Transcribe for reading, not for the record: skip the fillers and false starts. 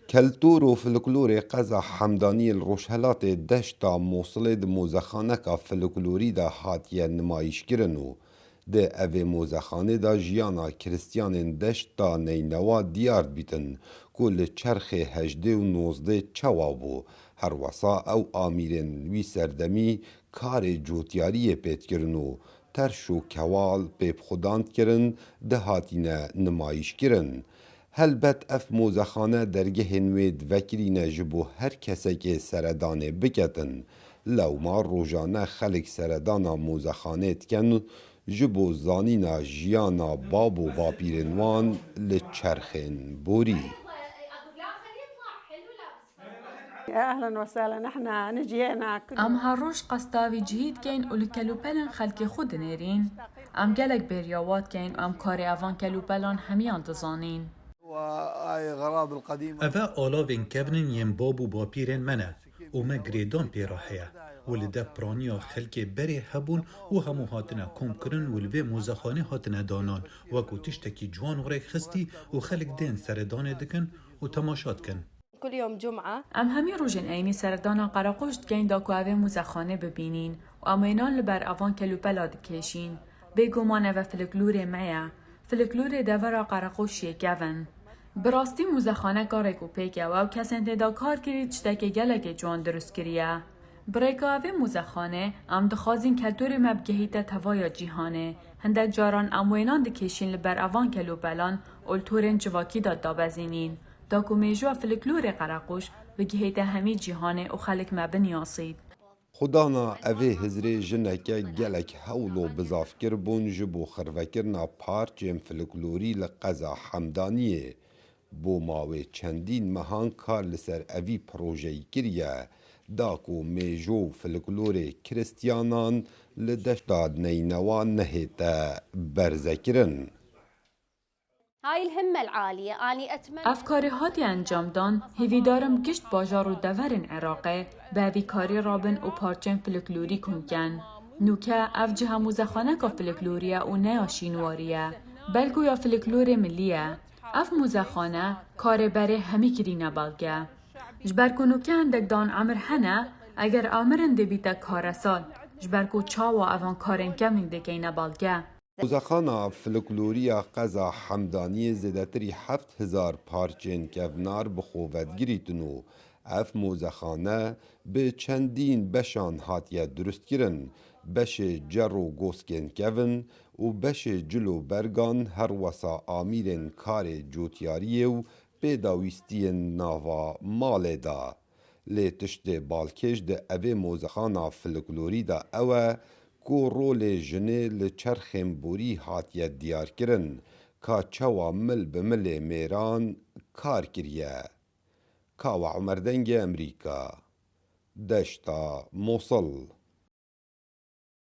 کلتور و فلکلور قزا حمدانی الروشهلات دشتا موصل ده موزخانه که فلکلوری ده هاتیه نمایش کرن و ده اوه موزخانه ده جیانا کرستیان دشتا نینوا دیار بیتن کل چرخ هجده و نوزده چوا بو هر وسا او آمیرن وی سردمی کار جوتیاری پیت کرن و ترش و کوال پیپ خوداند کرن ده هاتینه نمایش کرن. هلبت اف موزخانه درگه نوید وکرینه جبو هر کسی که سردانه بکتن لو ما روزانه خلق سردانا موزخانه تکن جبو زانینا جیانا باب و باپیرنوان لچرخن بوری اهلا وسهلا احنا نجينا ام هروش قستاوی جهید کن اول کلوپلن خلق خود نیرین ام گلک بریاوات کن ام کار اوان کلوپلان همیان دزانین أفا آلاوين كابنن ينبابو بابيرن منا وما جريدان بيراحيا ولده برانيا خلق بري هبون وهمو هاتنا كوم كرن ولوه موزخانه هاتنا دانان وكو تشتكي جوان غريك خستي وخلق دين سردان دكن وتماشات كن كل يوم جمعة ام همی روژن اینی سردانا قراقشت گین دا که اوه موزخانه ببینین و امینان لبر اوان کلوپلا دکشین بگومانه و فلکلور میا فلکلور دورا قراقشی گون براستی موزخانه کارک و پیکه و کسین تدا کار کرید چتک گلک جوان درست کریه. برای که اوه موزخانه ام دخوازین کلتور مبگهیت توای جیهانه هندک جاران اموینان دکشین لبر اوان کلوپلان اولتورن جواکی داد دابزینین دا که میجوا فلکلور قراقش بگهیت همی جیهانه و خلق مبنیاسید. خدانا اوه هزری جنکه گلک هولو بزافکر بون جبو خروکرنا پارچیم فلکلوری لقزا حمدانیه بو ماوه چندین مهان کار لسر اوی پروژهی کریه داکو میجو فلکلور کرستیانان لدشتاد نینوان نهیتا برزکرن. هاي الهمة العالية أني أتمنى افکاری هاتی انجام دان هیوی دارم گشت باجار و دورن عراقه به اوی کاری رابن و پارچن فلکلوری کنکن. نوکه اف جه موزخانه که فلکلوریه و نیا شینواریه بلکو یا فلکلور ملیه. اف موزخانه کار بره همی کری نبالگه. جبرکو نوکه هندک دان عمر هنه اگر آمرن دبیتا کار سال جبرکو چاوا اوان کارن کمین دکی نبالگه. موزخانا فلکلوریا قزا حمدانی زیدتری 7000 پارچین کونار بخوت گریتنو اف موزخانه به چندین بشان هاتیه درست کرن بش جرو گوسکن کون و بش جلو برگان هر وسا آمیرن کار جوتیاریه و پیداویستین ناوا مال دا لی تشت بالکش ده اوه موزخانا فلکلوری دا اوه کو رول جنه لچرخم بوری هاتیه دیار کرن کا چوا مل بمل میران کار کریه. کاوا عمردنگ امریکا دشتا موصل